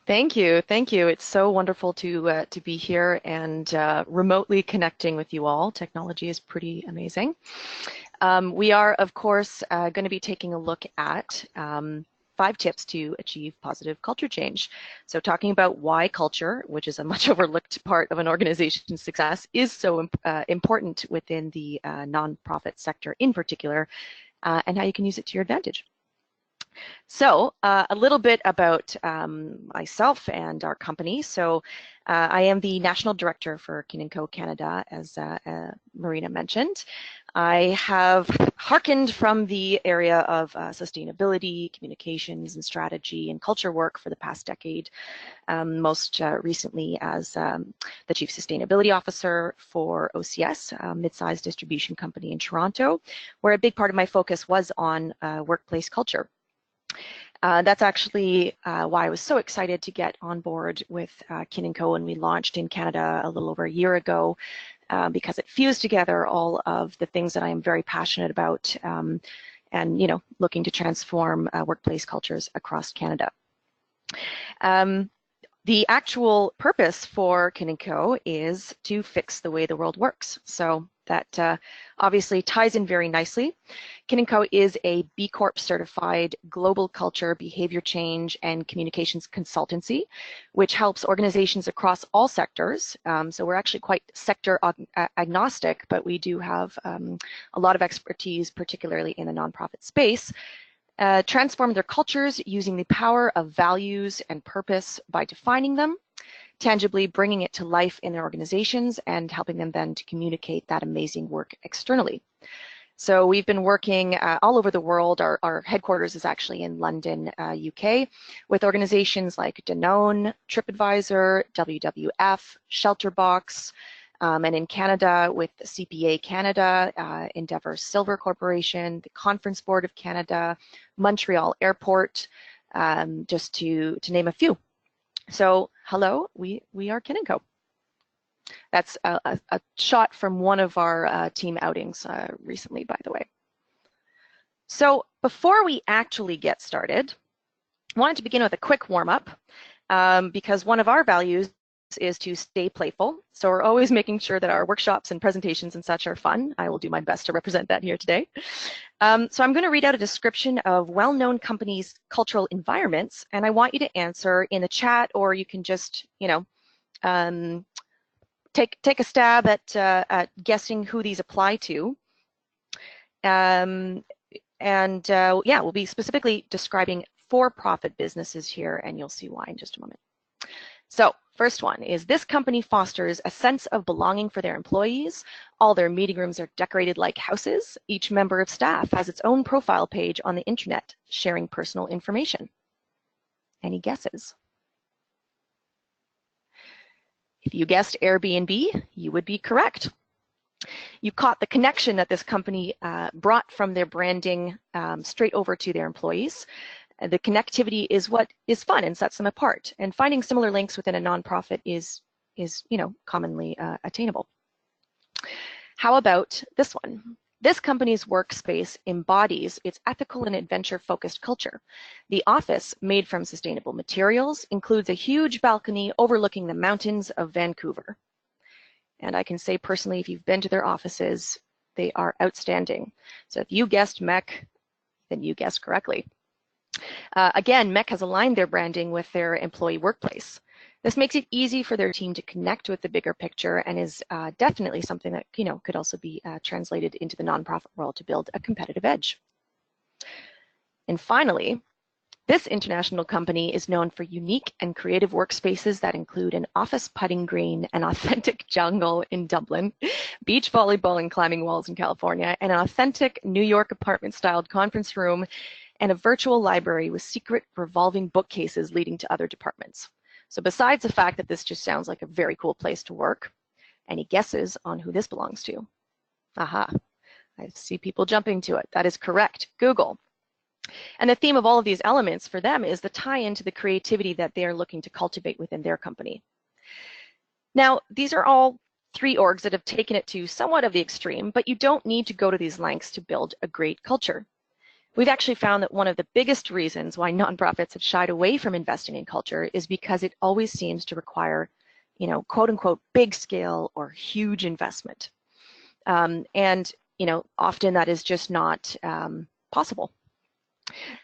Thank you. Thank you. It's so wonderful to be here and remotely connecting with you all. Technology is pretty amazing. We are, of course, going to be taking a look at 5 tips to achieve positive culture change. So talking about why culture, which is a much overlooked part of an organization's success, is so important within the nonprofit sector in particular, and how you can use it to your advantage. So a little bit about myself and our company. So I am the National Director for Kin&Co Canada, as Marina mentioned. I have hearkened from the area of sustainability, communications and strategy and culture work for the past decade, most recently as the Chief Sustainability Officer for OCS, a mid-sized distribution company in Toronto, where a big part of my focus was on workplace culture. That's actually why I was so excited to get on board with Kin&Co when we launched in Canada a little over a year ago, because it fused together all of the things that I am very passionate about and, you know, looking to transform workplace cultures across Canada. The actual purpose for Kin&Co is to fix the way the world works. So that obviously ties in very nicely. Kin&Co is a B Corp certified global culture, behavior change, and communications consultancy, which helps organizations across all sectors. So we're actually quite sector agnostic, but we do have a lot of expertise, particularly in the nonprofit space. Transform their cultures using the power of values and purpose by defining them, tangibly bringing it to life in their organizations and helping them then to communicate that amazing work externally. So we've been working all over the world. Our headquarters is actually in London, UK, with organizations like Danone, TripAdvisor, WWF, Shelterbox, and in Canada with CPA Canada, Endeavour Silver Corporation, the Conference Board of Canada, Montreal Airport, just to name a few. So hello, we are Kin&Co. That's a shot from one of our team outings recently, by the way. So before we actually get started, I wanted to begin with a quick warm-up because one of our values is to stay playful. So we're always making sure that our workshops and presentations and such are fun. I will do my best to represent that here today. So I'm going to read out a description of well-known companies' cultural environments, and I want you to answer in the chat, or you can just, you know, take a stab at guessing who these apply to. Yeah, we'll be specifically describing for-profit businesses here, and you'll see why in just a moment. So first one is, this company fosters a sense of belonging for their employees. All their meeting rooms are decorated like houses. Each member of staff has its own profile page on the internet, sharing personal information. Any guesses? If you guessed Airbnb, you would be correct. You caught the connection that this company brought from their branding straight over to their employees. The connectivity is what is fun and sets them apart. And finding similar links within a nonprofit is you know, commonly attainable. How about this one? This company's workspace embodies its ethical and adventure-focused culture. The office, made from sustainable materials, includes a huge balcony overlooking the mountains of Vancouver. And I can say personally, if you've been to their offices, they are outstanding. So if you guessed MEC, then you guessed correctly. Again, MEC has aligned their branding with their employee workplace. This makes it easy for their team to connect with the bigger picture and is definitely something that, you know, could also be translated into the nonprofit world to build a competitive edge. And finally, this international company is known for unique and creative workspaces that include an office putting green, an authentic jungle in Dublin, beach volleyball and climbing walls in California, and an authentic New York apartment-styled conference room, and a virtual library with secret revolving bookcases leading to other departments. So besides the fact that this just sounds like a very cool place to work, any guesses on who this belongs to? Aha, I see people jumping to it. That is correct, Google. And the theme of all of these elements for them is the tie-in to the creativity that they are looking to cultivate within their company. Now, these are all 3 orgs that have taken it to somewhat of the extreme, but you don't need to go to these lengths to build a great culture. We've actually found that one of the biggest reasons why nonprofits have shied away from investing in culture is because it always seems to require, quote unquote, big scale or huge investment. And often that is just not possible.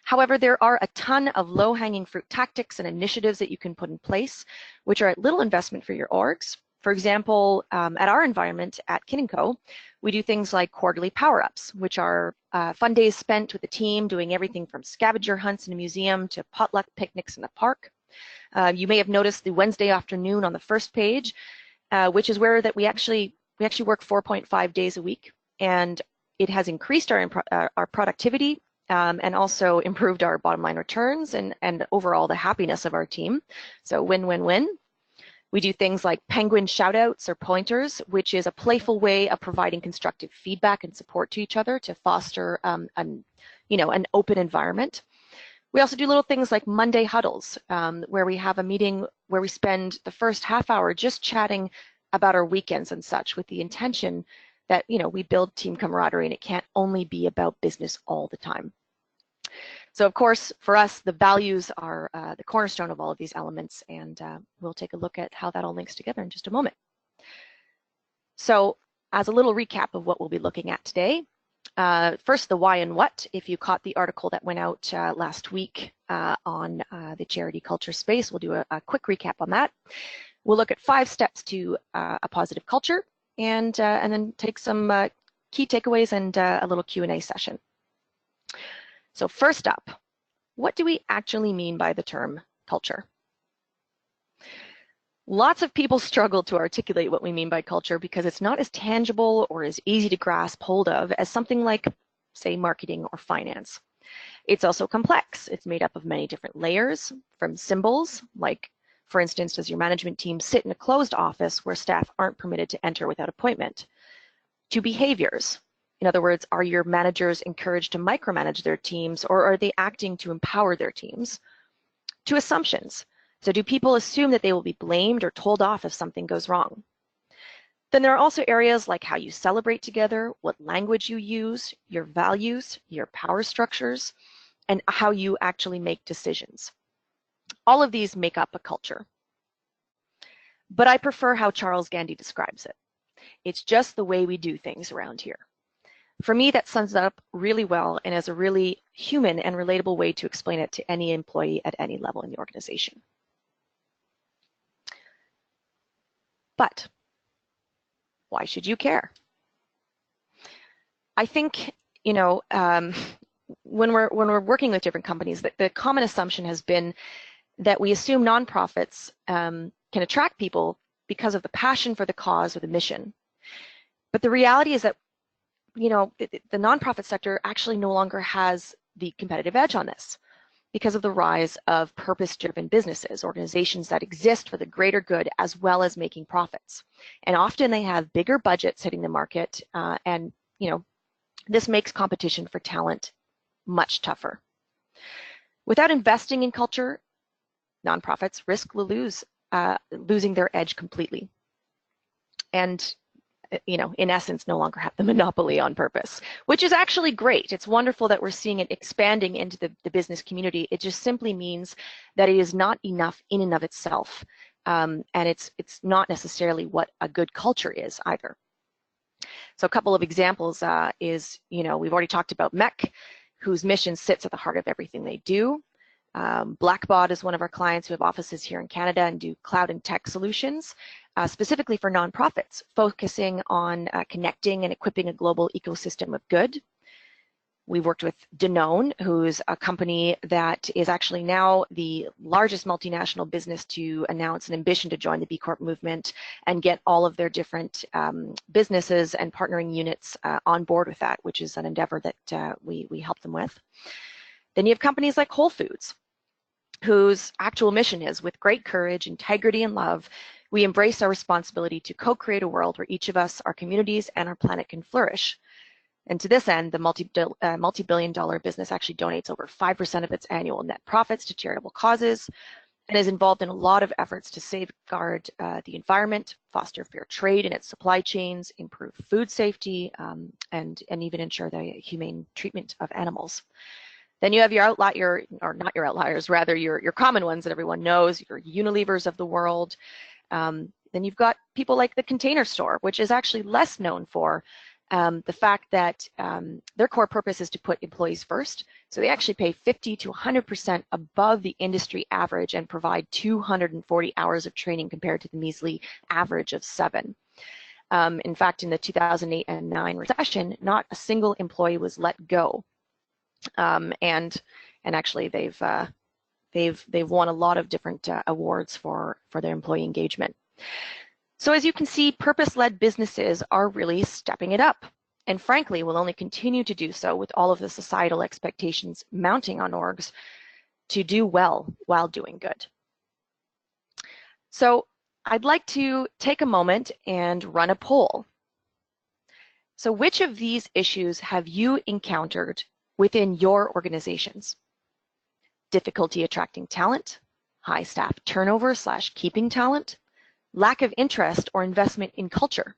However, there are a ton of low-hanging fruit tactics and initiatives that you can put in place, which are at little investment for your orgs. For example, at our environment at Kin&Co, we do things like quarterly power-ups, which are fun days spent with the team doing everything from scavenger hunts in a museum to potluck picnics in the park. You may have noticed the Wednesday afternoon on the first page, which is where that we actually work 4.5 days a week, and it has increased our productivity and also improved our bottom line returns and overall the happiness of our team. So win-win-win. We do things like penguin shoutouts or pointers, which is a playful way of providing constructive feedback and support to each other to foster an open environment. We also do little things like Monday huddles, where we have a meeting where we spend the first half hour just chatting about our weekends and such, with the intention that we build team camaraderie and it can't only be about business all the time. So of course, for us, the values are the cornerstone of all of these elements, and we'll take a look at how that all links together in just a moment. So as a little recap of what we'll be looking at today, first the why and what. If you caught the article that went out last week on the charity culture space, we'll do a quick recap on that. We'll look at 5 steps to a positive culture, and then take some key takeaways and a little Q&A session. So first up, what do we actually mean by the term culture? Lots of people struggle to articulate what we mean by culture because it's not as tangible or as easy to grasp hold of as something like, say, marketing or finance. It's also complex. It's made up of many different layers, from symbols, like, for instance, does your management team sit in a closed office where staff aren't permitted to enter without appointment, to behaviors. In other words, are your managers encouraged to micromanage their teams, or are they acting to empower their teams? To assumptions. So do people assume that they will be blamed or told off if something goes wrong? Then there are also areas like how you celebrate together, what language you use, your values, your power structures, and how you actually make decisions. All of these make up a culture. But I prefer how Charles Gandy describes it. It's just the way we do things around here. For me, that sums it up really well and is a really human and relatable way to explain it to any employee at any level in the organization. But why should you care? I think, when we're working with different companies, the common assumption has been that we assume nonprofits can attract people because of the passion for the cause or the mission. But the reality is that the nonprofit sector actually no longer has the competitive edge on this because of the rise of purpose-driven businesses, organizations that exist for the greater good as well as making profits. And often they have bigger budgets hitting the market, and this makes competition for talent much tougher. Without investing in culture, nonprofits risk losing their edge completely. And in essence, no longer have the monopoly on purpose, which is actually great. It's wonderful that we're seeing it expanding into the business community. It just simply means that it is not enough in and of itself. And it's not necessarily what a good culture is either. So a couple of examples is, we've already talked about MEC, whose mission sits at the heart of everything they do. Blackbaud is one of our clients who have offices here in Canada and do cloud and tech solutions, specifically for nonprofits, focusing on connecting and equipping a global ecosystem of good. We've worked with Danone, who's a company that is actually now the largest multinational business to announce an ambition to join the B Corp movement and get all of their different businesses and partnering units on board with that, which is an endeavor that we help them with. Then you have companies like Whole Foods, whose actual mission is, with great courage, integrity, and love, we embrace our responsibility to co-create a world where each of us, our communities, and our planet can flourish. And to this end, the multi-billion-dollar business actually donates over 5% of its annual net profits to charitable causes and is involved in a lot of efforts to safeguard the environment, foster fair trade in its supply chains, improve food safety, and even ensure the humane treatment of animals. Then you have your or not your outliers, rather your common ones that everyone knows, your Unilevers of the world. Then you've got people like the Container Store, which is actually less known for the fact that their core purpose is to put employees first. So they actually pay 50 to 100% above the industry average and provide 240 hours of training compared to the measly average of 7. In fact, in the 2008 and 9 recession, not a single employee was let go. And actually they've won a lot of different awards for their employee engagement. So as you can see, purpose-led businesses are really stepping it up, and frankly will only continue to do so with all of the societal expectations mounting on orgs to do well while doing good. So I'd like to take a moment and run a poll. So which of these issues have you encountered within your organizations? Difficulty attracting talent, high staff turnover / keeping talent, lack of interest or investment in culture,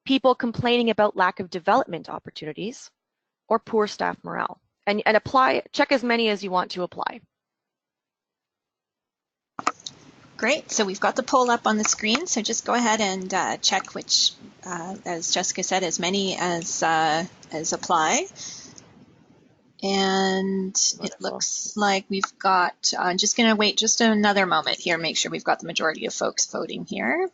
people complaining about lack of development opportunities, or poor staff morale. And apply, check as many as you want to apply. Great, so we've got the poll up on the screen, so just go ahead and check which, as Jessica said, as many as apply. And it looks like we've got, I'm just going to wait just another moment here, make sure we've got the majority of folks voting here.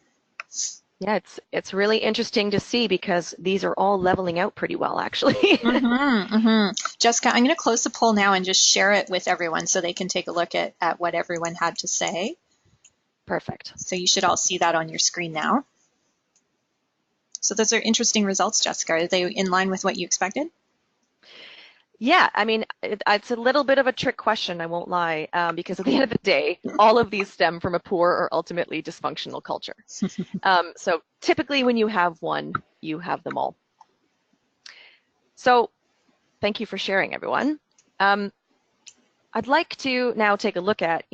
Yeah, it's really interesting to see because these are all leveling out pretty well, actually. Jessica, I'm going to close the poll now and just share it with everyone so they can take a look at what everyone had to say. Perfect. So you should all see that on your screen now. So those are interesting results, Jessica. Are they in line with what you expected? Yeah, I mean, it's a little bit of a trick question, I won't lie, because at the end of the day, all of these stem from a poor or ultimately dysfunctional culture. So typically when you have one, you have them all. So thank you for sharing, everyone. I'd like to now take a look at,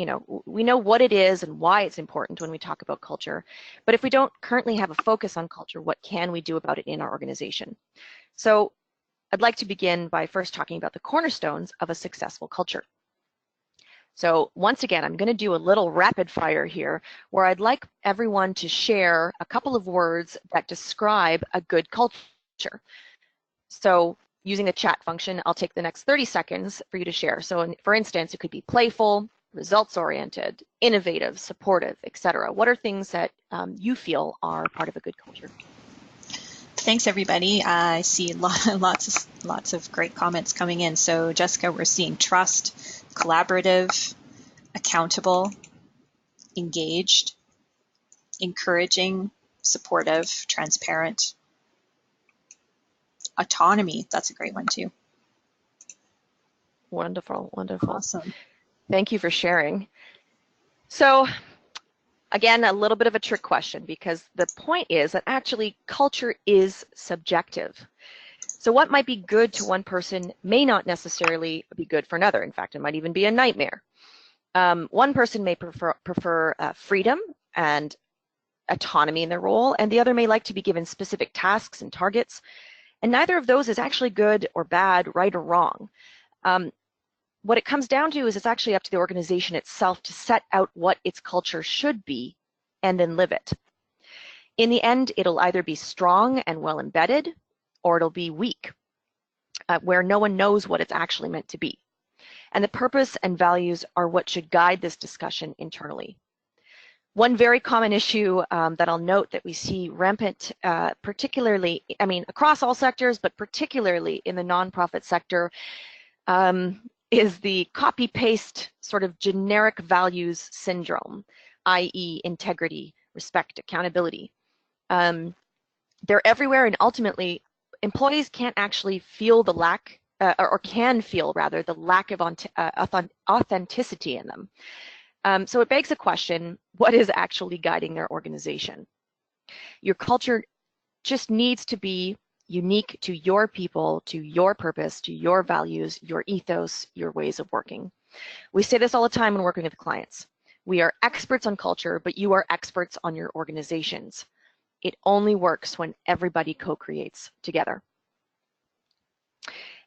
we know what it is and why it's important when we talk about culture, but if we don't currently have a focus on culture, what can we do about it in our organization? So I'd like to begin by first talking about the cornerstones of a successful culture. So once again, I'm going to do a little rapid fire here where I'd like everyone to share a couple of words that describe a good culture. So using the chat function, I'll take the next 30 seconds for you to share. So for instance, it could be playful, results-oriented, innovative, supportive, etc. What are things that you feel are part of a good culture? Thanks, everybody. I see lots of great comments coming in. So Jessica, we're seeing trust, collaborative, accountable, engaged, encouraging, supportive, transparent, autonomy. That's a great one too. Wonderful, wonderful. Awesome. Thank you for sharing. So again, a little bit of a trick question because the point is that actually culture is subjective. So what might be good to one person may not necessarily be good for another. In fact, it might even be a nightmare. One person may prefer freedom and autonomy in their role, and the other may like to be given specific tasks and targets. And neither of those is actually good or bad, right or wrong. What it comes down to is it's actually up to the organization itself to set out what its culture should be and then live it. In the end, it'll either be strong and well embedded, or it'll be weak, where no one knows what it's actually meant to be. And the purpose and values are what should guide this discussion internally. One very common issue that I'll note that we see rampant, particularly, I mean, across all sectors, but particularly in the nonprofit sector, is the copy-paste sort of generic values syndrome, i.e. integrity, respect, accountability. They're everywhere, and ultimately, employees can't actually feel the lack, or can feel rather, the lack of authenticity in them. So it begs a question, what is actually guiding their organization? Your culture just needs to be unique to your people, to your purpose, to your values, your ethos, your ways of working. We say this all the time when working with clients. We are experts on culture, but you are experts on your organizations. It only works when everybody co-creates together.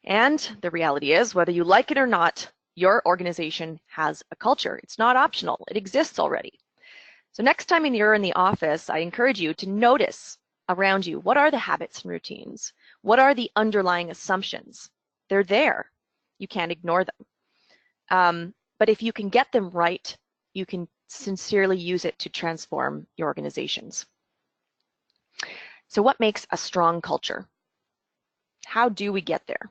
And the reality is, whether you like it or not, your organization has a culture. It's not optional. It exists already. So next time you're in the office, I encourage you to notice around you, what are the habits and routines? What are the underlying assumptions? They're there. You can't ignore them. But if you can get them right, you can sincerely use it to transform your organizations. So what makes a strong culture? How do we get there?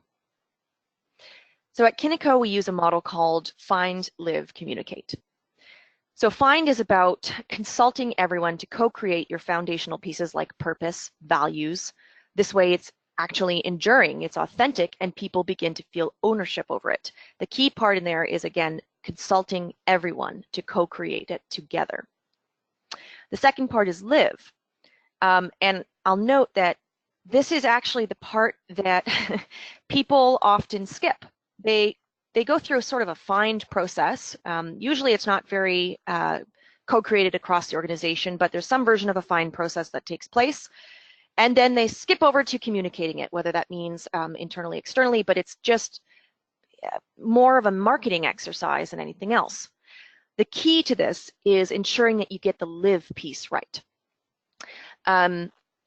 So at Kin&Co, we use a model called Find, Live, Communicate. So Find is about consulting everyone to co-create your foundational pieces like purpose, values. This way it's actually enduring, it's authentic, and people begin to feel ownership over it. The key part in there is, again, consulting everyone to co-create it together. The second part is Live. And I'll note that this is actually the part that people often skip. They go through sort of a find process. Usually it's not very co-created across the organization, but there's some version of a find process that takes place. And then they skip over to communicating it, whether that means internally, externally, but it's just more of a marketing exercise than anything else. The key to this is ensuring that you get the live piece right.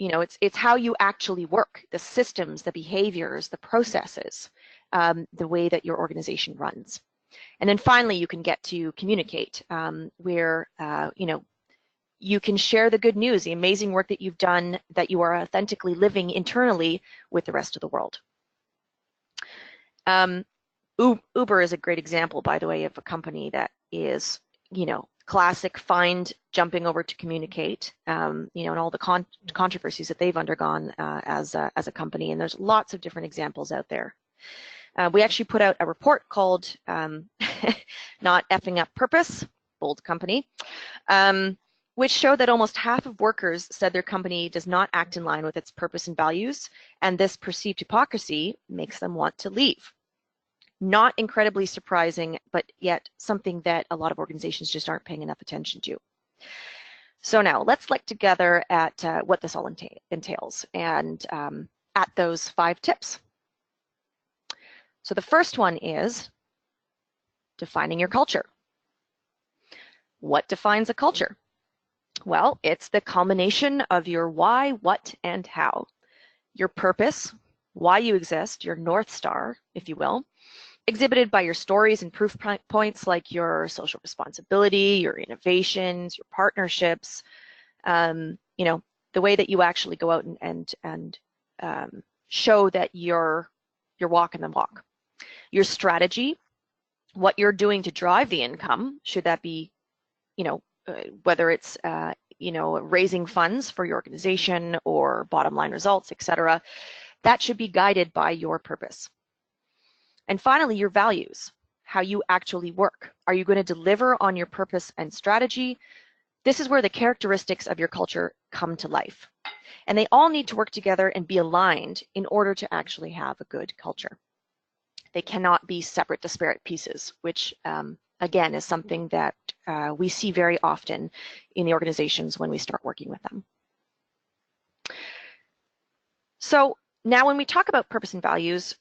You know, it's how you actually work, the systems, the behaviors, the processes, the way that your organization runs. And then finally, you can get to communicate, where, you know, you can share the good news, the amazing work that you've done, that you are authentically living internally with the rest of the world. Uber is a great example, by the way, of a company that is, you know, classic find, jumping over to communicate, you know, and all the controversies that they've undergone as a company. And there's lots of different examples out there. We actually put out a report called Not Effing Up Purpose, bold company, which showed that almost half of workers said their company does not act in line with its purpose and values, and this perceived hypocrisy makes them want to leave. Not incredibly surprising, but yet something that a lot of organizations just aren't paying enough attention to. So now let's look together at what this all entails and at those 5 tips. So the first one is defining your culture. What defines a culture? Well, it's the culmination of your why, what, and how. Your purpose, why you exist, your North Star, if you will, exhibited by your stories and proof points like your social responsibility, your innovations, your partnerships, you know, the way that you actually go out and show that you're walking the walk. Your strategy, what you're doing to drive the income, should that be, you know, whether it's, you know, raising funds for your organization or bottom line results, etc., that should be guided by your purpose. And finally, your values, how you actually work. Are you going to deliver on your purpose and strategy? This is where the characteristics of your culture come to life. And they all need to work together and be aligned in order to actually have a good culture. They cannot be separate, disparate pieces, which again is something that we see very often in the organizations when we start working with them. So now when we talk about purpose and values,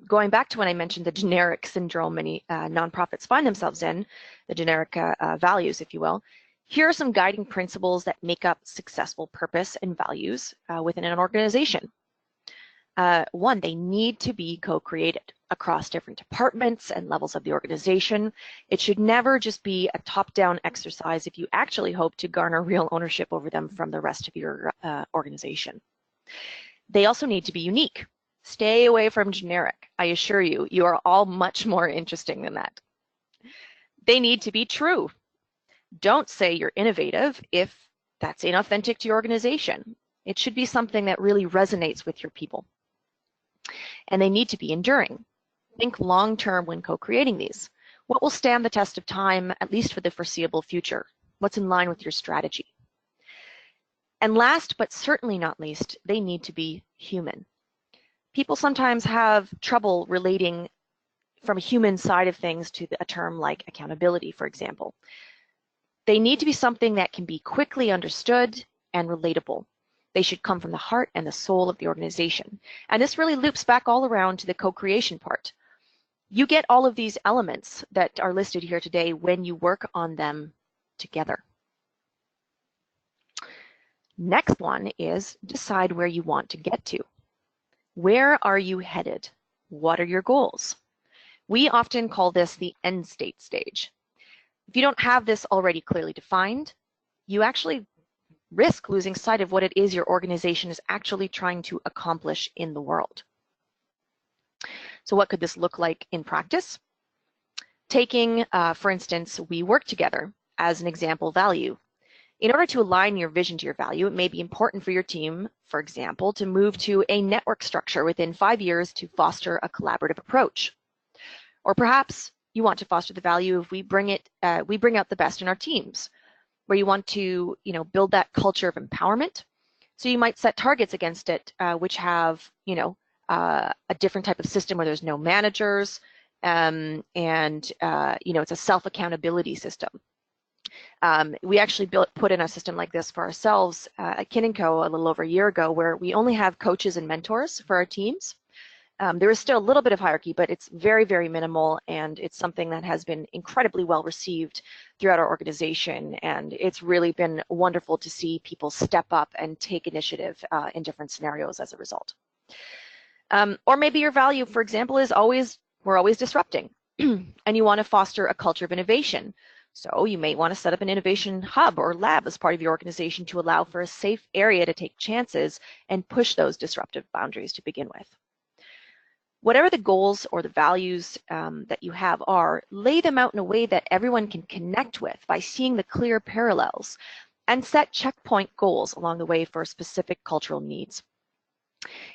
going back to when I mentioned the generic syndrome many nonprofits find themselves in, the generic values, if you will, here are some guiding principles that make up successful purpose and values within an organization. One, they need to be co-created across different departments and levels of the organization. It should never just be a top-down exercise if you actually hope to garner real ownership over them from the rest of your organization. They also need to be unique. Stay away from generic. I assure you, you are all much more interesting than that. They need to be true. Don't say you're innovative if that's inauthentic to your organization. It should be something that really resonates with your people. And they need to be enduring. Think long-term when co-creating these. What will stand the test of time, at least for the foreseeable future? What's in line with your strategy? And last, but certainly not least, they need to be human. People sometimes have trouble relating from a human side of things to a term like accountability, for example. They need to be something that can be quickly understood and relatable. They should come from the heart and the soul of the organization. And this really loops back all around to the co-creation part. You get all of these elements that are listed here today when you work on them together. Next one is decide where you want to get to. Where are you headed? What are your goals? We often call this the end state stage. If you don't have this already clearly defined, you actually risk losing sight of what it is your organization is actually trying to accomplish in the world. So what could this look like in practice? Taking, for instance, we work together as an example value. In order to align your vision to your value, it may be important for your team, for example, to move to a network structure within 5 years to foster a collaborative approach. Or perhaps you want to foster the value if we bring out the best in our teams, where you want to, build that culture of empowerment. So you might set targets against it, which have, a different type of system where there's no managers, and it's a self-accountability system. We actually put in a system like this for ourselves at Kin&Co a little over a year ago, where we only have coaches and mentors for our teams. There is still a little bit of hierarchy, but it's very, very minimal, and it's something that has been incredibly well received throughout our organization, and it's really been wonderful to see people step up and take initiative in different scenarios as a result. Or maybe your value, for example, is we're always disrupting, and you want to foster a culture of innovation. So you may want to set up an innovation hub or lab as part of your organization to allow for a safe area to take chances and push those disruptive boundaries to begin with. Whatever the goals or the values that you have are, lay them out in a way that everyone can connect with by seeing the clear parallels, and set checkpoint goals along the way for specific cultural needs.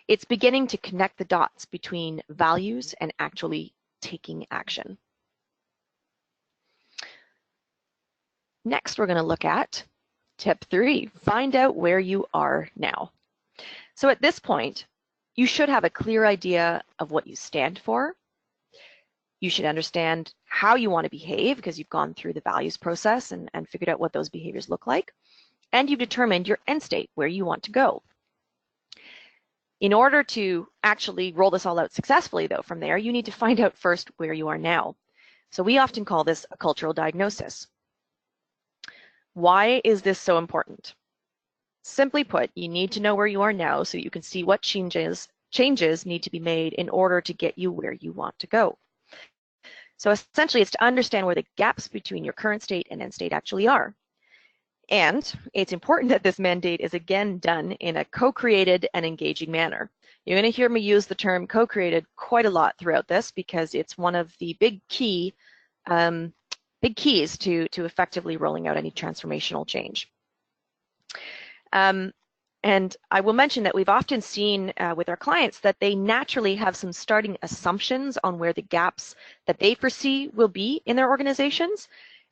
It's beginning to connect the dots between values and actually taking action. Next, we're going to look at tip 3, find out where you are now. So at this point, you should have a clear idea of what you stand for. You should understand how you want to behave because you've gone through the values process and figured out what those behaviors look like. And you've determined your end state, where you want to go. In order to actually roll this all out successfully, though, from there, you need to find out first where you are now. So we often call this a cultural diagnosis. Why is this so important? Simply put, you need to know where you are now so you can see what changes need to be made in order to get you where you want to go. So essentially, it's to understand where the gaps between your current state and end state actually are. And it's important that this mandate is again done in a co-created and engaging manner. You're going to hear me use the term co-created quite a lot throughout this because it's one of the big keys to effectively rolling out any transformational change. And I will mention that we've often seen with our clients that they naturally have some starting assumptions on where the gaps that they foresee will be in their organizations.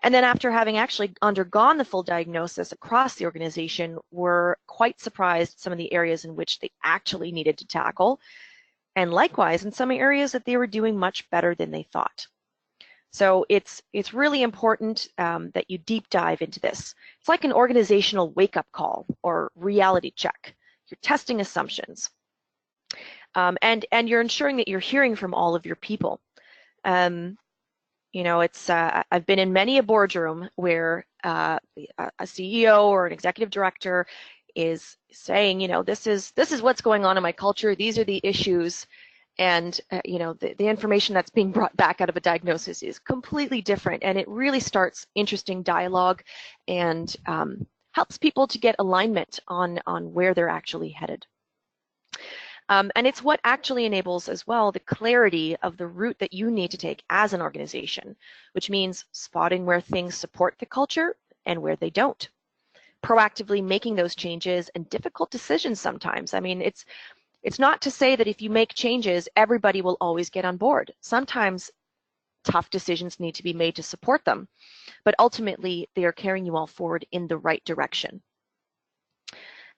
And then after having actually undergone the full diagnosis across the organization, we're quite surprised at some of the areas in which they actually needed to tackle. And likewise, in some areas that they were doing much better than they thought. So it's really important that you deep dive into this. It's like an organizational wake-up call or reality check. You're testing assumptions. And you're ensuring that you're hearing from all of your people. I've been in many a boardroom where a CEO or an executive director is saying, this is what's going on in my culture. These are the issues. And, the information that's being brought back out of a diagnosis is completely different. And it really starts interesting dialogue and helps people to get alignment on where they're actually headed. And it's what actually enables as well the clarity of the route that you need to take as an organization, which means spotting where things support the culture and where they don't. Proactively making those changes and difficult decisions sometimes. I mean, it's not to say that if you make changes, everybody will always get on board. Sometimes tough decisions need to be made to support them, but ultimately they are carrying you all forward in the right direction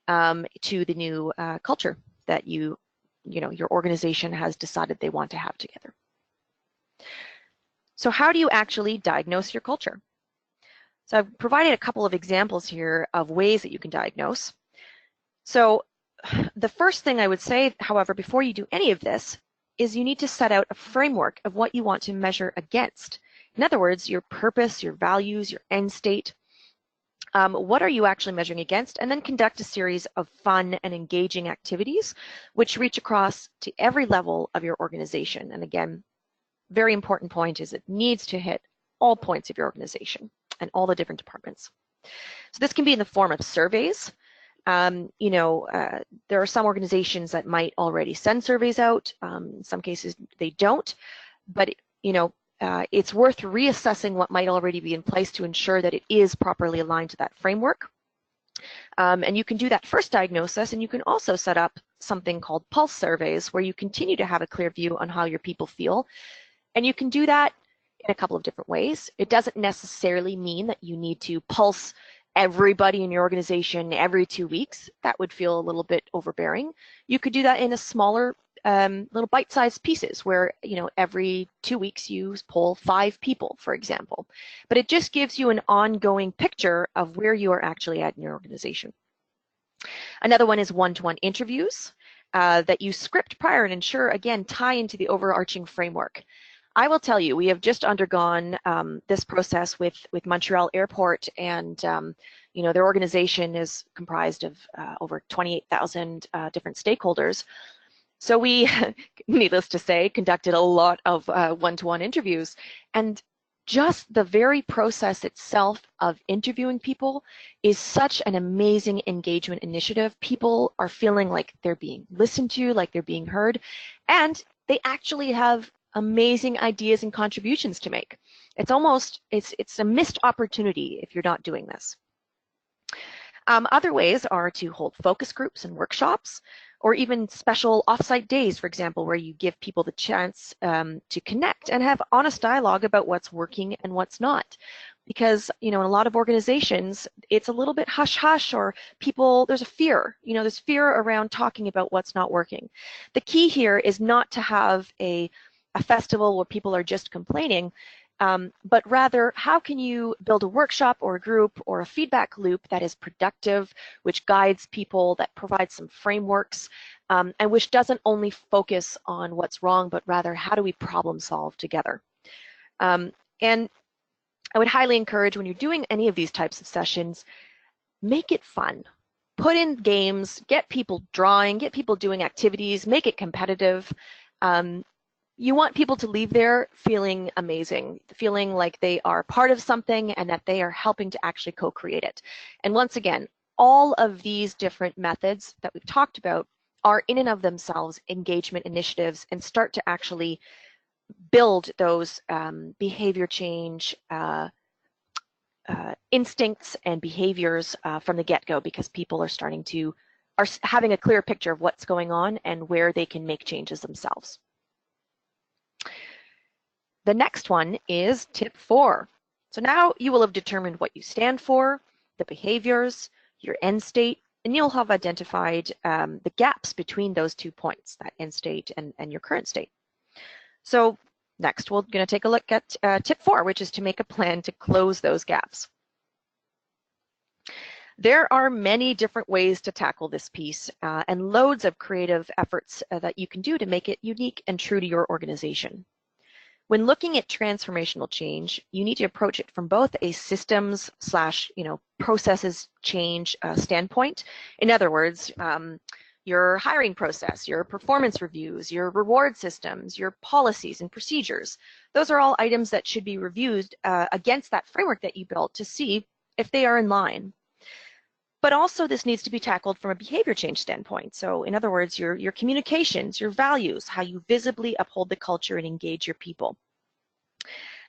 to the new culture that your organization has decided they want to have together. So how do you actually diagnose your culture? So I've provided a couple of examples here of ways that you can diagnose. So the first thing I would say, however, before you do any of this, is you need to set out a framework of what you want to measure against. In other words, your purpose, your values, your end state. What are you actually measuring against? And then conduct a series of fun and engaging activities which reach across to every level of your organization. And again, very important point is it needs to hit all points of your organization and all the different departments. So this can be in the form of surveys. There are some organizations that might already send surveys out. In some cases, they don't. But, it's worth reassessing what might already be in place to ensure that it is properly aligned to that framework. And you can do that first diagnosis, and you can also set up something called pulse surveys where you continue to have a clear view on how your people feel. And you can do that in a couple of different ways. It doesn't necessarily mean that you need to pulse everybody in your organization every 2 weeks. That would feel a little bit overbearing. You could do that in a smaller little bite-sized pieces where, every 2 weeks you poll 5 people, for example. But it just gives you an ongoing picture of where you are actually at in your organization. Another one is one-to-one interviews that you script prior and ensure, again, tie into the overarching framework. I will tell you, we have just undergone this process with Montreal Airport, and their organization is comprised of over 28,000 different stakeholders. So we, needless to say, conducted a lot of one-to-one interviews, and just the very process itself of interviewing people is such an amazing engagement initiative. People are feeling like they're being listened to, like they're being heard, and they actually have amazing ideas and contributions to make. It's a missed opportunity if you're not doing this. Other ways are to hold focus groups and workshops, or even special offsite days, for example, where you give people the chance to connect and have honest dialogue about what's working and what's not. Because, in a lot of organizations, it's a little bit hush-hush, or there's a fear, there's fear around talking about what's not working. The key here is not to have a festival where people are just complaining, but rather, how can you build a workshop or a group or a feedback loop that is productive, which guides people, that provides some frameworks, and which doesn't only focus on what's wrong, but rather, how do we problem solve together? And I would highly encourage, when you're doing any of these types of sessions, make it fun. Put in games, get people drawing, get people doing activities, make it competitive. You want people to leave there feeling amazing, feeling like they are part of something and that they are helping to actually co-create it. And once again, all of these different methods that we've talked about are in and of themselves engagement initiatives and start to actually build those behavior change instincts and behaviors from the get-go, because people are having a clear picture of what's going on and where they can make changes themselves. The next one is tip 4. So now you will have determined what you stand for, the behaviors, your end state, and you'll have identified the gaps between those 2 points, that end state and your current state. So next, we're going to take a look at tip 4, which is to make a plan to close those gaps. There are many different ways to tackle this piece and loads of creative efforts that you can do to make it unique and true to your organization. When looking at transformational change, you need to approach it from both a systems / processes change standpoint. In other words, your hiring process, your performance reviews, your reward systems, your policies and procedures. Those are all items that should be reviewed against that framework that you built to see if they are in line. But also this needs to be tackled from a behavior change standpoint. So in other words, your communications, your values, how you visibly uphold the culture and engage your people.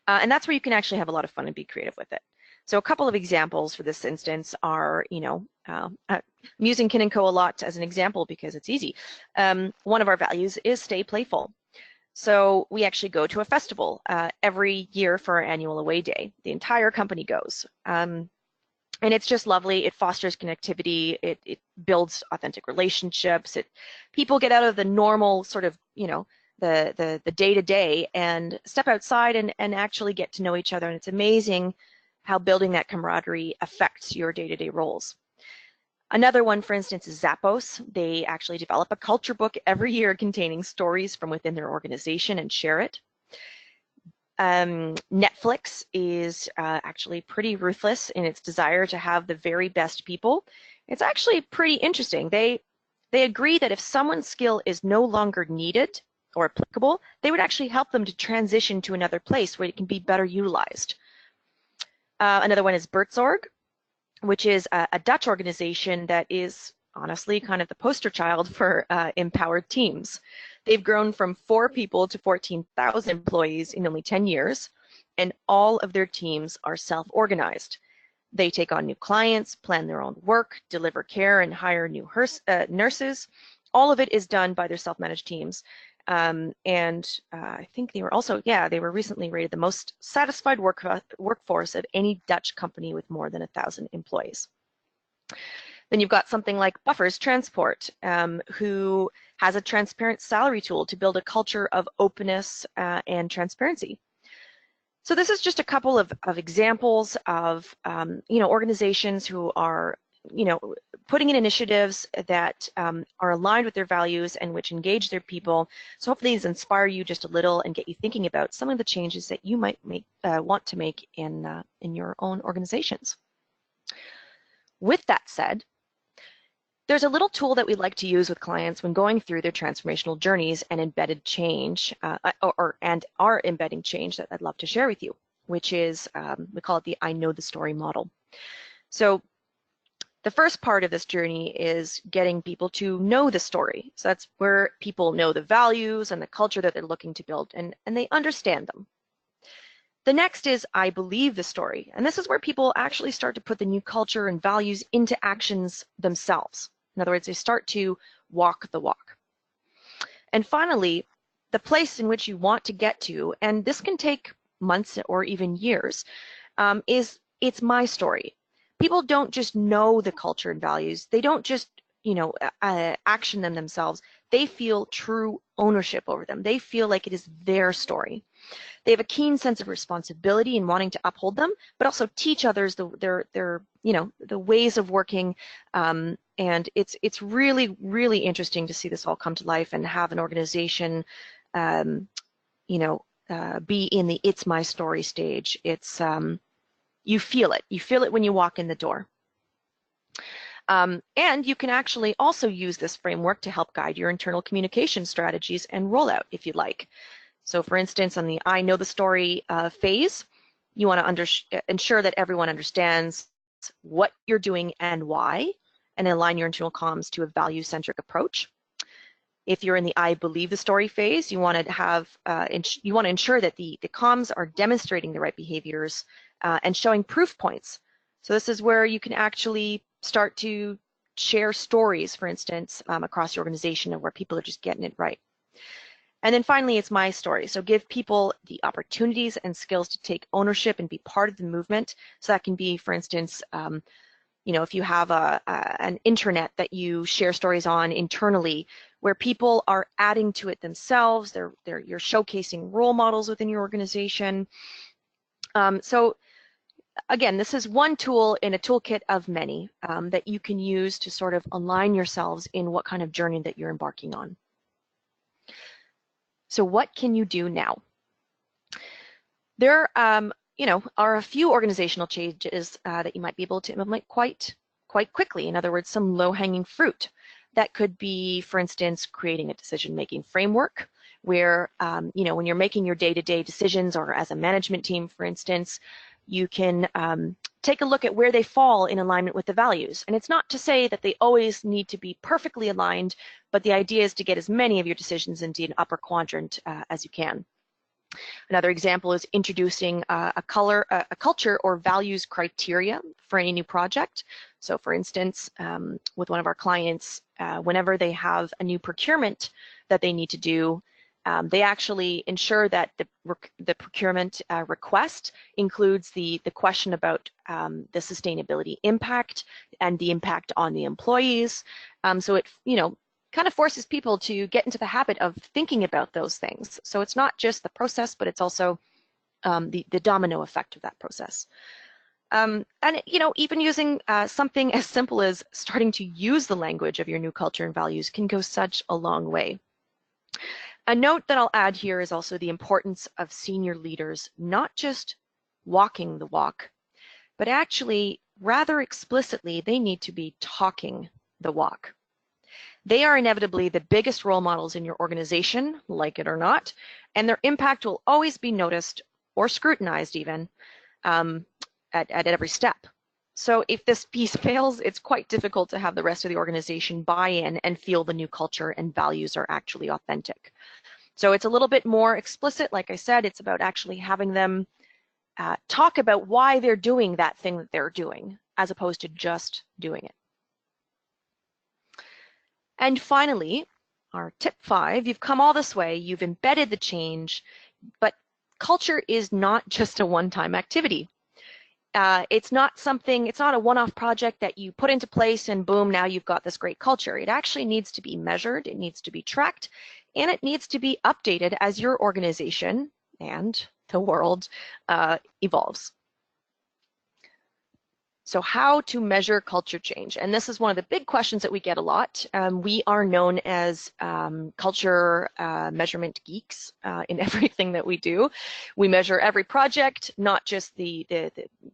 And that's where you can actually have a lot of fun and be creative with it. So a couple of examples for this instance are, I'm using Kin&Co a lot as an example because it's easy. One of our values is stay playful. So we actually go to a festival every year for our annual away day. The entire company goes. And it's just lovely. It fosters connectivity. It builds authentic relationships. People get out of the normal sort of, the day-to-day and step outside and actually get to know each other. And it's amazing how building that camaraderie affects your day-to-day roles. Another one, for instance, is Zappos. They actually develop a culture book every year containing stories from within their organization and share it. Netflix is actually pretty ruthless in its desire to have the very best people. It's actually pretty interesting. They agree that if someone's skill is no longer needed or applicable, they would actually help them to transition to another place where it can be better utilized. Another one is Bertzorg, which is a Dutch organization that is honestly kind of the poster child for empowered teams. They've grown from 4 people to 14,000 employees in only 10 years, and all of their teams are self-organized. They take on new clients, plan their own work, deliver care, and hire new nurses. All of it is done by their self-managed teams. I think they were also, they were recently rated the most satisfied workforce of any Dutch company with more than 1,000 employees. Then you've got something like Buffers Transport, who has a transparent salary tool to build a culture of openness and transparency. So this is just a couple of examples of organizations who are putting in initiatives that are aligned with their values and which engage their people. So hopefully these inspire you just a little and get you thinking about some of the changes that you might want to make in your own organizations. With that said, there's a little tool that we like to use with clients when going through their transformational journeys and embedded change, and are embedding change that I'd love to share with you, which is, we call it the I know the story model. So the first part of this journey is getting people to know the story. So that's where people know the values and the culture that they're looking to build, and they understand them. The next is I believe the story, and this is where people actually start to put the new culture and values into actions themselves. In other words, they start to walk the walk. And finally, the place in which you want to get to, and this can take months or even years, is it's my story. People don't just know the culture and values. They don't just, action them themselves. They feel true ownership over them. They feel like it is their story. They have a keen sense of responsibility in wanting to uphold them, but also teach others the ways of working. And it's really, really interesting to see this all come to life and have an organization, be in the "it's my story" stage. It's you feel it. You feel it when you walk in the door. And you can actually also use this framework to help guide your internal communication strategies and rollout if you'd like. So for instance, on the I know the story phase, you want to ensure that everyone understands what you're doing and why, and align your internal comms to a value-centric approach. If you're in the I believe the story phase, you want to have you want to ensure that the comms are demonstrating the right behaviors and showing proof points. So this is where you can actually start to share stories, for instance, across your organization of where people are just getting it right. And then finally, it's my story. So give people the opportunities and skills to take ownership and be part of the movement. So that can be, for instance, if you have an intranet that you share stories on internally, where people are adding to it themselves, you're showcasing role models within your organization. So again, this is one tool in a toolkit of many that you can use to sort of align yourselves in what kind of journey that you're embarking on. So what can you do now? There are a few organizational changes that you might be able to implement quite quickly. In other words, some low-hanging fruit. That could be, for instance, creating a decision-making framework where, when you're making your day-to-day decisions, or as a management team, for instance, you can take a look at where they fall in alignment with the values. And it's not to say that they always need to be perfectly aligned, but the idea is to get as many of your decisions into an upper quadrant as you can. Another example is introducing a culture or values criteria for any new project. So for instance, with one of our clients, whenever they have a new procurement that they need to do, they actually ensure that the procurement request includes the question about the sustainability impact and the impact on the employees. So it kind of forces people to get into the habit of thinking about those things. So it's not just the process, but it's also the domino effect of that process. And you know, even using something as simple as starting to use the language of your new culture and values can go such a long way. A note that I'll add here is also the importance of senior leaders not just walking the walk, but actually, rather explicitly, they need to be talking the walk. They are inevitably the biggest role models in your organization, like it or not, and their impact will always be noticed or scrutinized even at every step. So if this piece fails, it's quite difficult to have the rest of the organization buy in and feel the new culture and values are actually authentic. So it's a little bit more explicit. Like I said, it's about actually having them talk about why they're doing that thing that they're doing, as opposed to just doing it. And finally, our tip 5, you've come all this way, you've embedded the change, but culture is not just a one-time activity. It's not a one-off project that you put into place and boom, now you've got this great culture. It actually needs to be measured, it needs to be tracked, and it needs to be updated as your organization and the world evolves. So how to measure culture change? And this is one of the big questions that we get a lot. We are known as culture measurement geeks in everything that we do. We measure every project, not just the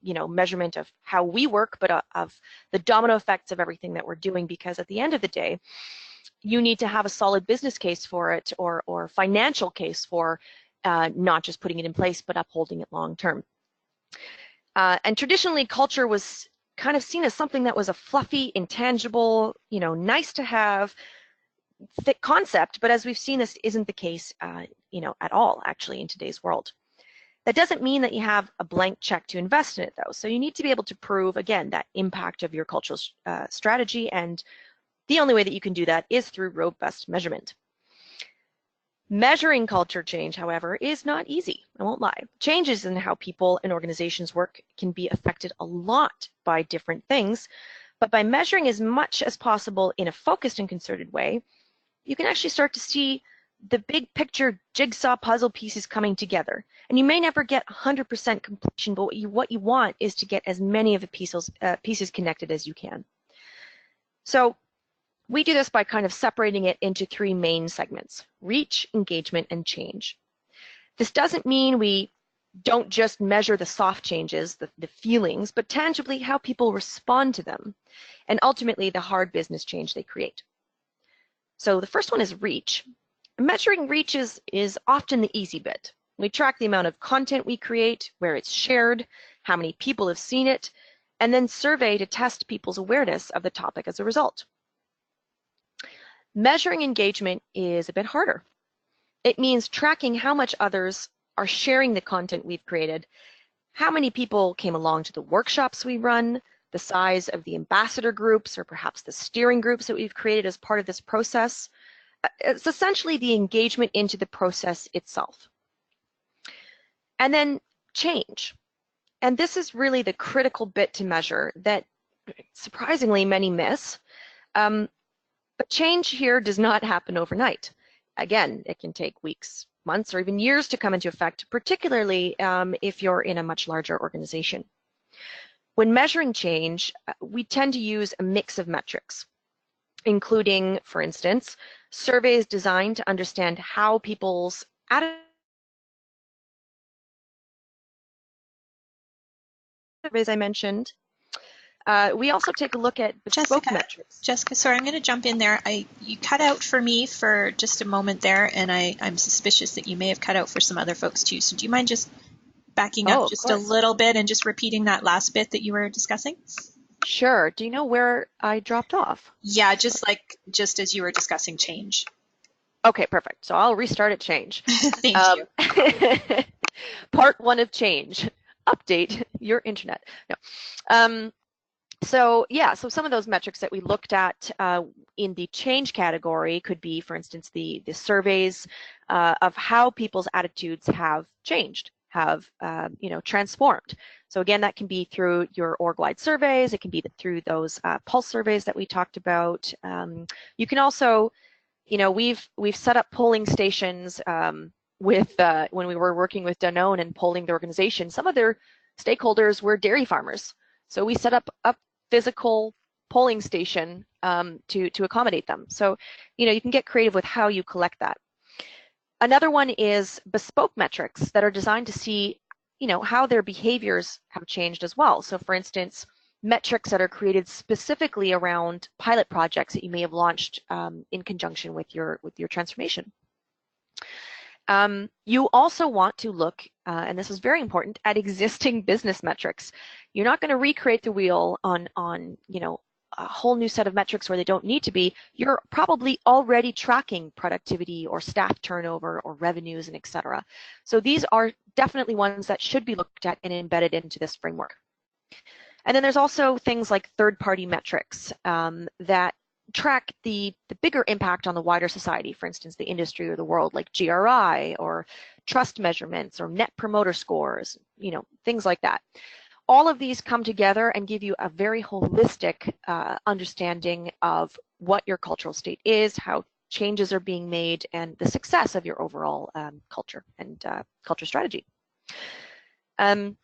measurement of how we work, but of the domino effects of everything that we're doing, because at the end of the day, you need to have a solid business case for it or financial case for not just putting it in place, but upholding it long term. And traditionally, culture was kind of seen as something that was a fluffy, intangible, nice to have, thick concept. But as we've seen, this isn't the case, at all, actually, in today's world. That doesn't mean that you have a blank check to invest in it, though. So you need to be able to prove, again, that impact of your cultural strategy. And the only way that you can do that is through robust measurement. Measuring culture change, however, is not easy. I won't lie. Changes in how people and organizations work can be affected a lot by different things, but by measuring as much as possible in a focused and concerted way, you can actually start to see the big picture jigsaw puzzle pieces coming together. And you may never get 100% completion, but what you want is to get as many of the pieces connected as you can. So we do this by kind of separating it into 3 main segments: reach, engagement, and change. This doesn't mean we don't just measure the soft changes, the feelings, but tangibly how people respond to them, and ultimately the hard business change they create. So the first one is reach. Measuring reach is often the easy bit. We track the amount of content we create, where it's shared, how many people have seen it, and then survey to test people's awareness of the topic as a result. Measuring engagement is a bit harder. It means tracking how much others are sharing the content we've created, how many people came along to the workshops we run, the size of the ambassador groups or perhaps the steering groups that we've created as part of this process. It's essentially the engagement into the process itself. And then change. And this is really the critical bit to measure that surprisingly many miss. But change here does not happen overnight. Again, it can take weeks, months, or even years to come into effect, particularly if you're in a much larger organization. When measuring change, we tend to use a mix of metrics, including, for instance, surveys designed to understand how people's attitudes, surveys I mentioned. We also take a look at bespoke metrics. Jessica, sorry, I'm going to jump in there. You cut out for me for just a moment there, and I'm suspicious that you may have cut out for some other folks too. So do you mind just backing up just a little bit and just repeating that last bit that you were discussing? Sure. Do you know where I dropped off? Yeah, just as you were discussing change. Okay, perfect. So I'll restart at change. Thank you. Part 1 of change. Update your internet. No. So some of those metrics that we looked at in the change category could be, for instance, the surveys of how people's attitudes have changed, have transformed. So again, that can be through your org-wide surveys. It can be through those pulse surveys that we talked about. You can also, we've set up polling stations with when we were working with Danone and polling the organization. Some of their stakeholders were dairy farmers. So we set up a physical polling station to accommodate them. So, you can get creative with how you collect that. Another one is bespoke metrics that are designed to see, how their behaviors have changed as well. So for instance, metrics that are created specifically around pilot projects that you may have launched in conjunction with your transformation. You also want to look, and this is very important, at existing business metrics. You're not going to recreate the wheel on a whole new set of metrics where they don't need to be. You're probably already tracking productivity or staff turnover or revenues and etc. So these are definitely ones that should be looked at and embedded into this framework. And then there's also things like third-party metrics that track the bigger impact on the wider society, for instance, the industry or the world, like GRI or trust measurements or net promoter scores, things like that. All of these come together and give you a very holistic understanding of what your cultural state is, how changes are being made, and the success of your overall culture and culture strategy. By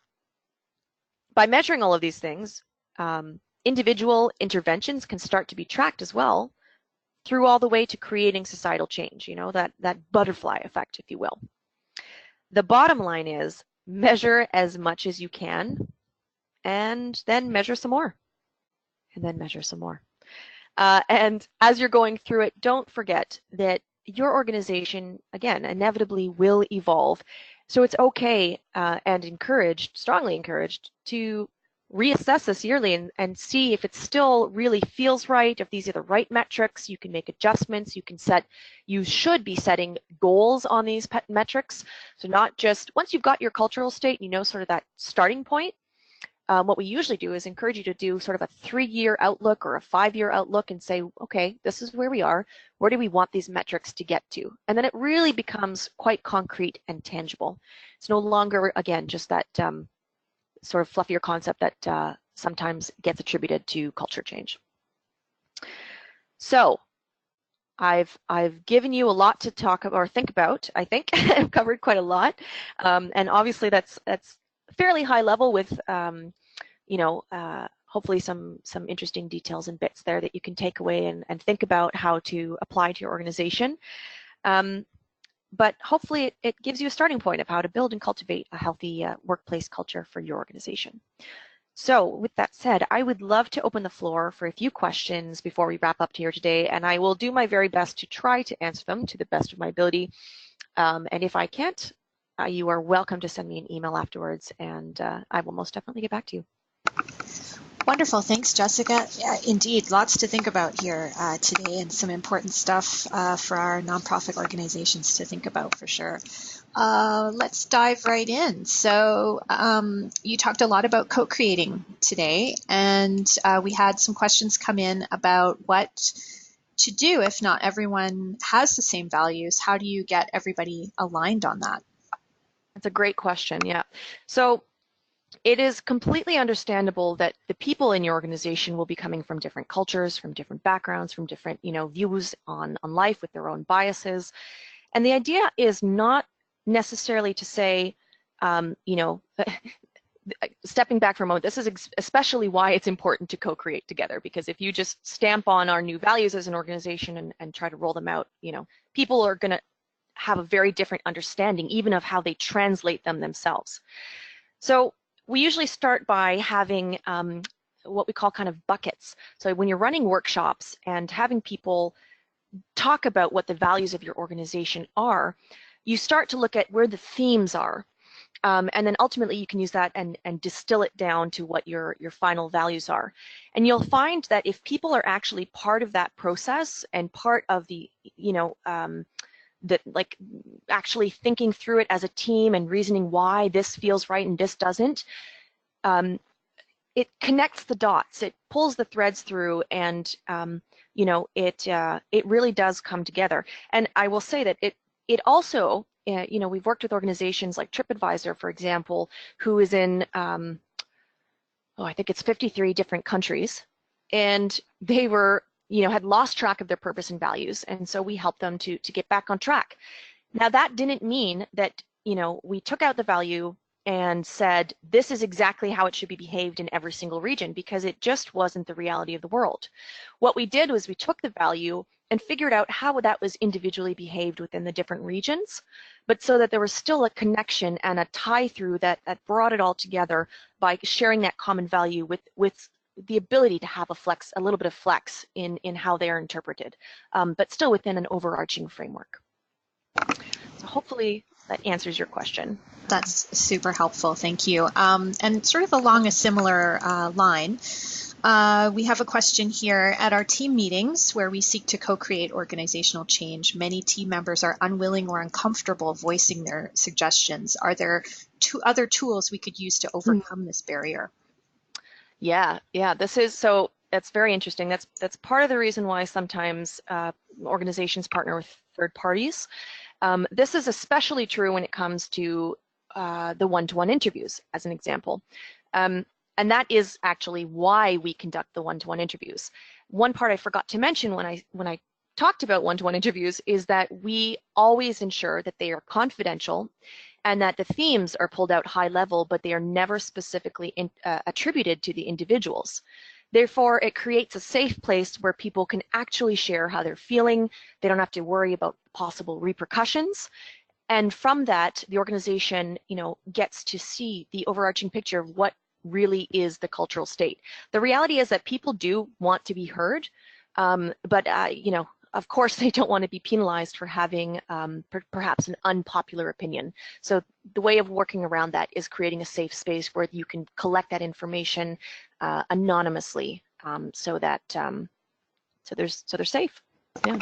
measuring all of these things, individual interventions can start to be tracked as well, through all the way to creating societal change, that butterfly effect, if you will. The bottom line is measure as much as you can, and then measure some more, and then measure some more. And as you're going through it, don't forget that your organization, again, inevitably will evolve. So it's okay and encouraged, strongly encouraged, to reassess this yearly and see if it still really feels right, if these are the right metrics. You can make adjustments. You should be setting goals on these metrics. So not just, once you've got your cultural state, sort of that starting point, what we usually do is encourage you to do sort of a 3-year outlook or a 5-year outlook and say, okay, this is where we are. Where do we want these metrics to get to? And then it really becomes quite concrete and tangible. It's no longer, again, just that sort of fluffier concept that sometimes gets attributed to culture change. So I've given you a lot to talk about or think about, I think. I've covered quite a lot. And obviously that's fairly high level with, hopefully some interesting details and bits there that you can take away and think about how to apply to your organization. But hopefully it gives you a starting point of how to build and cultivate a healthy workplace culture for your organization. So with that said, I would love to open the floor for a few questions before we wrap up here today, and I will do my very best to try to answer them to the best of my ability. And if I can't, you are welcome to send me an email afterwards, and I will most definitely get back to you. Wonderful. Thanks, Jessica. Yeah, indeed, lots to think about here today, and some important stuff for our nonprofit organizations to think about for sure. Let's dive right in. So you talked a lot about co-creating today, and we had some questions come in about what to do if not everyone has the same values. How do you get everybody aligned on that? That's a great question, yeah. So it is completely understandable that the people in your organization will be coming from different cultures, from different backgrounds, from different, views on life with their own biases. And the idea is not necessarily to say, stepping back for a moment, this is especially why it's important to co-create together, because if you just stamp on our new values as an organization and try to roll them out, people are going to have a very different understanding even of how they translate them themselves. So we usually start by having what we call kind of buckets. So when you're running workshops and having people talk about what the values of your organization are, you start to look at where the themes are. And then ultimately you can use that and distill it down to what your final values are. And you'll find that if people are actually part of that process and part of the, that like actually thinking through it as a team and reasoning why this feels right and this doesn't, it connects the dots, it pulls the threads through, and it really does come together. And I will say that it also, we've worked with organizations like TripAdvisor, for example, who is in, I think it's 53 different countries, and they were had lost track of their purpose and values, and so we helped them to get back on track. Now that didn't mean that we took out the value and said, this is exactly how it should be behaved in every single region, because it just wasn't the reality of the world. What we did was we took the value and figured out how that was individually behaved within the different regions, but so that there was still a connection and a tie through that brought it all together by sharing that common value with the ability to have a little bit of flex in how they are interpreted, but still within an overarching framework. So hopefully that answers your question. That's super helpful, thank you. And sort of along a similar line, we have a question here. At our team meetings where we seek to co-create organizational change, many team members are unwilling or uncomfortable voicing their suggestions. Are there other tools we could use to overcome this barrier? Yeah, that's very interesting. That's part of the reason why sometimes organizations partner with third parties. This is especially true when it comes to the one-to-one interviews, as an example. And that is actually why we conduct the one-to-one interviews. One part I forgot to mention when I talked about one-to-one interviews is that we always ensure that they are confidential and that the themes are pulled out high level, but they are never specifically attributed to the individuals. Therefore, it creates a safe place where people can actually share how they're feeling. They don't have to worry about possible repercussions. And from that, the organization, gets to see the overarching picture of what really is the cultural state. The reality is that people do want to be heard, but of course, they don't want to be penalized for having perhaps an unpopular opinion. So the way of working around that is creating a safe space where you can collect that information anonymously, so they're safe. Yeah.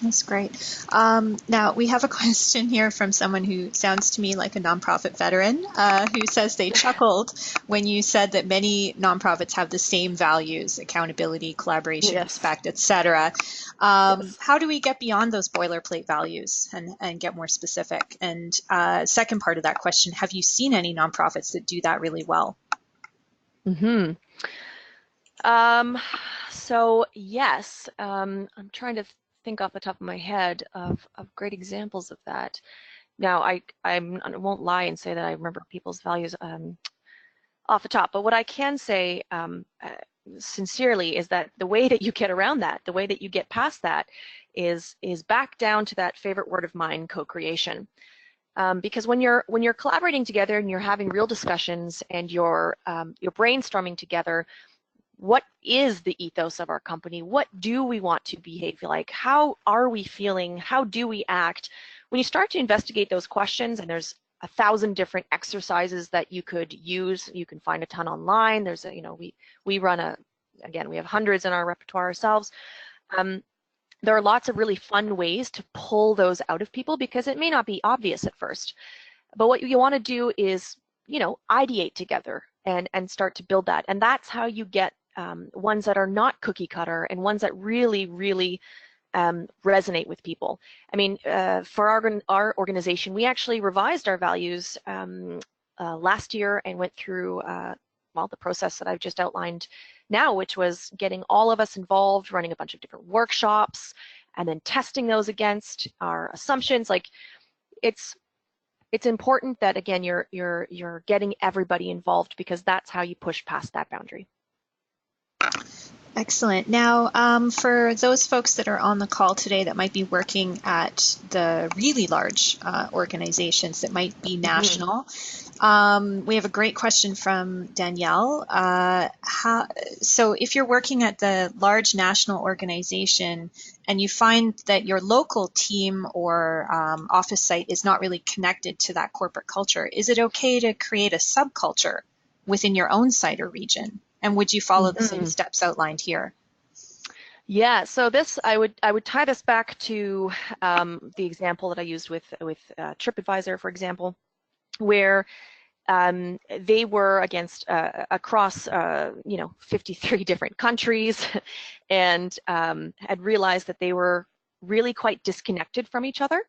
That's great. Now, we have a question here from someone who sounds to me like a nonprofit veteran, who says they chuckled when you said that many nonprofits have the same values: accountability, collaboration, Yes. respect, etc. Yes. How do we get beyond those boilerplate values and get more specific? And second part of that question, have you seen any nonprofits that do that really well? Mm-hmm. So yes, I'm trying to think off the top of my head of great examples of that. Now, I won't lie and say that I remember people's values off the top, but what I can say sincerely is that the way that you get around that, the way that you get past that, is back down to that favorite word of mine, co-creation. Because when you're collaborating together and you're having real discussions and you're brainstorming together, what is the ethos of our company? What do we want to behave like? How are we feeling? How do we act? When you start to investigate those questions, and there's 1,000 different exercises that you could use, you can find a ton online. There's we run we have hundreds in our repertoire ourselves. There are lots of really fun ways to pull those out of people because it may not be obvious at first. But what you want to do is, ideate together and start to build that. And that's how you get ones that are not cookie cutter and ones that really, really resonate with people. I mean, for our organization, we actually revised our values last year and went through the process that I've just outlined now, which was getting all of us involved, running a bunch of different workshops, and then testing those against our assumptions. Like, it's important that, again, you're getting everybody involved, because that's how you push past that boundary. Excellent. Now, for those folks that are on the call today that might be working at the really large organizations that might be national, we have a great question from Danielle. So if you're working at the large national organization and you find that your local team or office site is not really connected to that corporate culture, is it okay to create a subculture within your own site or region? And would you follow the same steps outlined here? Yeah, so this I would tie this back to the example that I used with TripAdvisor, for example, where they were across 53 different countries, and had realized that they were really quite disconnected from each other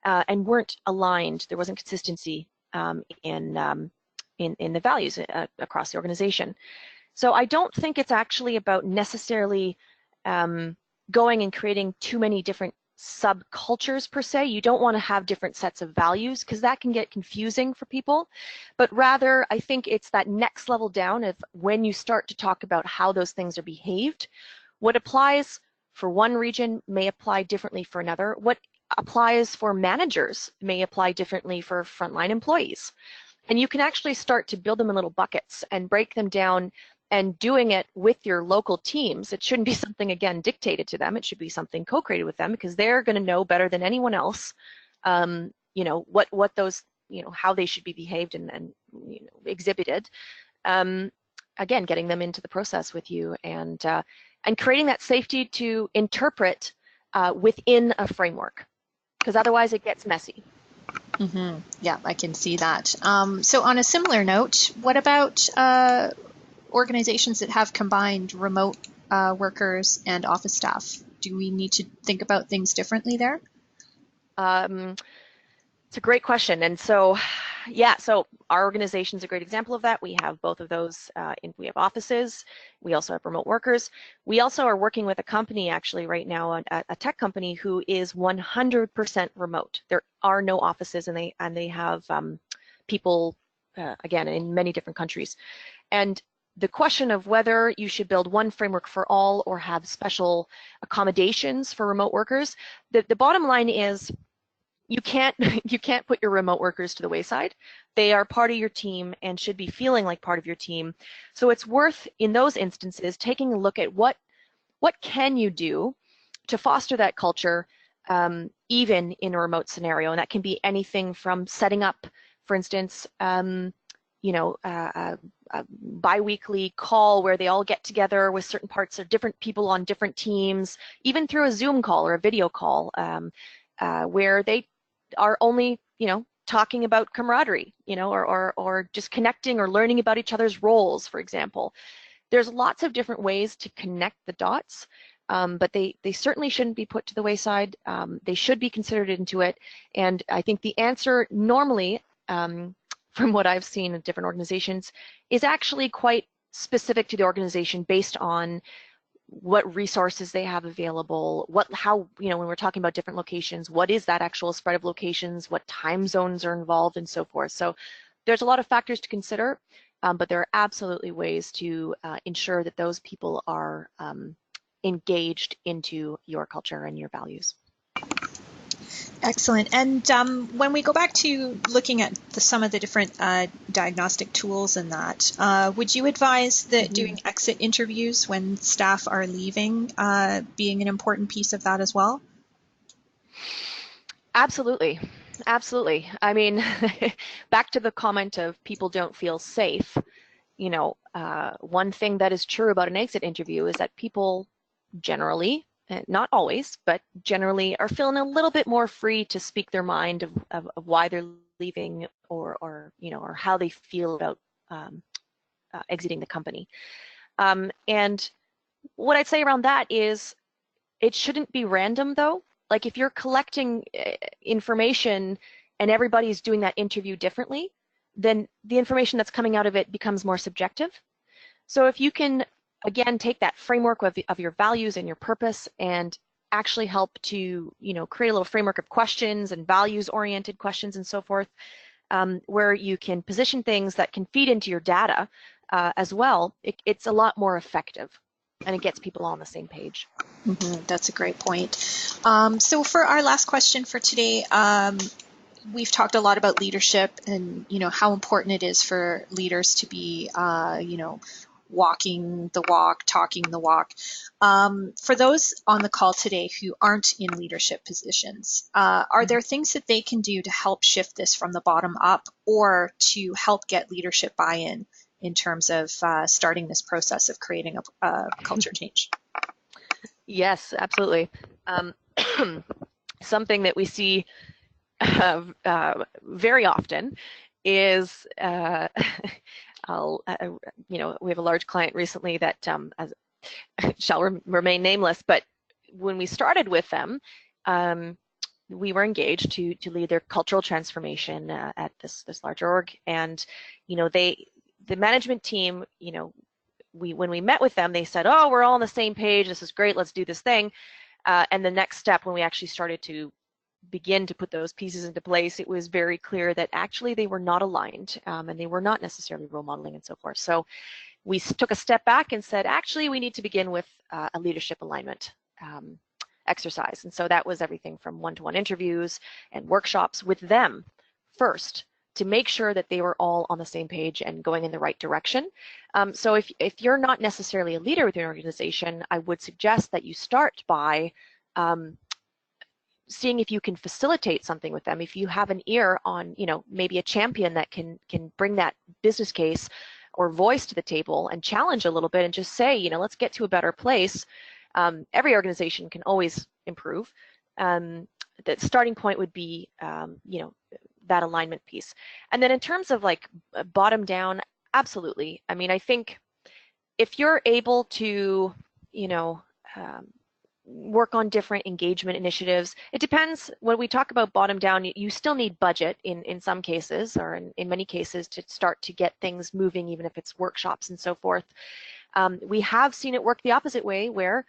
and weren't aligned. There wasn't consistency in the values across the organization. So I don't think it's actually about necessarily going and creating too many different subcultures per se. You don't want to have different sets of values because that can get confusing for people. But rather, I think it's that next level down of when you start to talk about how those things are behaved. What applies for one region may apply differently for another. What applies for managers may apply differently for frontline employees. And you can actually start to build them in little buckets and break them down, and doing it with your local teams. It shouldn't be something, again, dictated to them. It should be something co-created with them, because they're going to know better than anyone else, what those, how they should be behaved and exhibited. Again, getting them into the process with you, and creating that safety to interpret within a framework, because otherwise it gets messy. Mm-hmm. Yeah, I can see that. So on a similar note, what about organizations that have combined remote workers and office staff? Do we need to think about things differently there? It's a great question. And so, yeah, so our organization is a great example of that. We have both of those. We have offices. We also have remote workers. We also are working with a company actually right now, a tech company who is 100% remote. There are no offices, and they have people, again, in many different countries. And the question of whether you should build one framework for all or have special accommodations for remote workers, the bottom line is, you can't put your remote workers to the wayside. They are part of your team and should be feeling like part of your team. So it's worth, in those instances, taking a look at what can you do to foster that culture, even in a remote scenario. And that can be anything from setting up, for instance, a bi-weekly call where they all get together with certain parts of different people on different teams, even through a Zoom call or a video call, where they are only, talking about camaraderie, or just connecting or learning about each other's roles, for example. There's lots of different ways to connect the dots, but they certainly shouldn't be put to the wayside. They should be considered into it. And I think the answer normally, from what I've seen in different organizations, is actually quite specific to the organization based on what resources they have available, how, when we're talking about different locations, what is that actual spread of locations, what time zones are involved, and so forth. So there's a lot of factors to consider, but there are absolutely ways to ensure that those people are engaged into your culture and your values. Excellent. And when we go back to looking at some of the different diagnostic tools and that, would you advise that doing exit interviews when staff are leaving being an important piece of that as well? Absolutely. Absolutely. I mean, back to the comment of people don't feel safe, one thing that is true about an exit interview is that people generally, not always, but generally are feeling a little bit more free to speak their mind of why they're leaving, or how they feel about exiting the company. And what I'd say around that is, it shouldn't be random though. Like if you're collecting information and everybody's doing that interview differently, then the information that's coming out of it becomes more subjective. So if you can, again, take that framework of your values and your purpose and actually help to, create a little framework of questions and values-oriented questions and so forth, where you can position things that can feed into your data as well, it's a lot more effective, and it gets people on the same page. Mm-hmm. That's a great point. So for our last question for today, we've talked a lot about leadership and, how important it is for leaders to be, walking the walk, talking the walk. For those on the call today who aren't in leadership positions, are there things that they can do to help shift this from the bottom up, or to help get leadership buy-in in terms of starting this process of creating a culture change? Yes, absolutely. Something that we see very often is, we have a large client recently that shall remain nameless, but when we started with them, we were engaged to lead their cultural transformation at this larger org, and the management team, when we met with them, they said, "Oh, we're all on the same page. This is great. Let's do this thing." And the next step, when we actually started to begin to put those pieces into place, it was very clear that actually they were not aligned, and they were not necessarily role modeling and so forth. So we took a step back and said, actually, we need to begin with a leadership alignment exercise. And so that was everything from one-to-one interviews and workshops with them first, to make sure that they were all on the same page and going in the right direction. So if you're not necessarily a leader within an organization, I would suggest that you start by seeing if you can facilitate something with them. If you have an ear on, maybe a champion that can bring that business case or voice to the table and challenge a little bit and just say, let's get to a better place. Every organization can always improve. The starting point would be, that alignment piece. And then in terms of like bottom down, absolutely. I mean, I think if you're able to, work on different engagement initiatives, it depends. When we talk about bottom down, you still need budget in some cases, or in many cases, to start to get things moving, even if it's workshops and so forth. We have seen it work the opposite way, where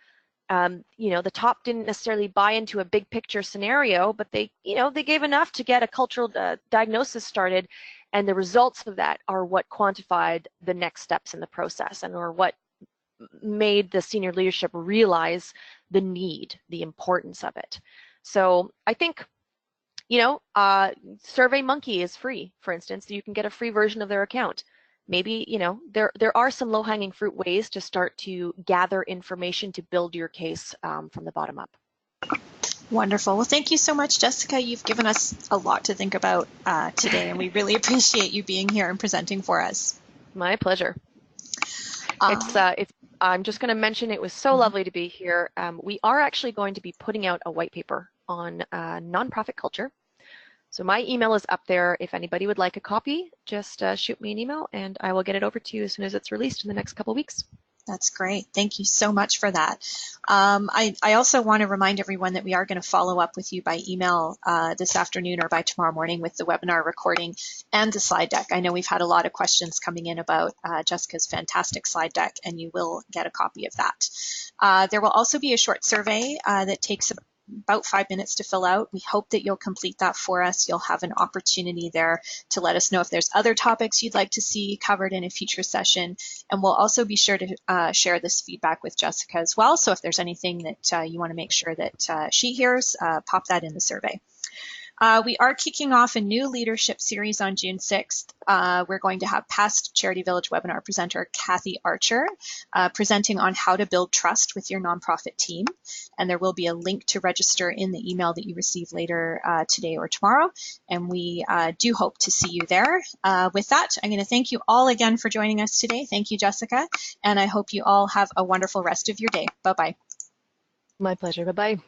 the top didn't necessarily buy into a big picture scenario, but they gave enough to get a cultural diagnosis started, and the results of that are what quantified the next steps in the process, and or what made the senior leadership realize the need, the importance of it. So I think, SurveyMonkey is free, for instance. So you can get a free version of their account. Maybe, there are some low-hanging fruit ways to start to gather information to build your case from the bottom up. Wonderful. Well, thank you so much, Jessica. You've given us a lot to think about today, and we really appreciate you being here and presenting for us. My pleasure. I'm just going to mention, it was so lovely to be here. We are actually going to be putting out a white paper on nonprofit culture. So my email is up there. If anybody would like a copy, just shoot me an email and I will get it over to you as soon as it's released in the next couple of weeks. That's great. Thank you so much for that. I also want to remind everyone that we are going to follow up with you by email this afternoon or by tomorrow morning with the webinar recording and the slide deck. I know we've had a lot of questions coming in about Jessica's fantastic slide deck, and you will get a copy of that. There will also be a short survey that takes about 5 minutes to fill out. We hope that you'll complete that for us. You'll have an opportunity there to let us know if there's other topics you'd like to see covered in a future session. And we'll also be sure to share this feedback with Jessica as well. So if there's anything that you want to make sure that she hears, pop that in the survey. We are kicking off a new leadership series on June 6th. We're going to have past Charity Village webinar presenter Kathy Archer presenting on how to build trust with your nonprofit team. And there will be a link to register in the email that you receive later today or tomorrow. And we do hope to see you there. With that, I'm going to thank you all again for joining us today. Thank you, Jessica. And I hope you all have a wonderful rest of your day. Bye-bye. My pleasure. Bye-bye.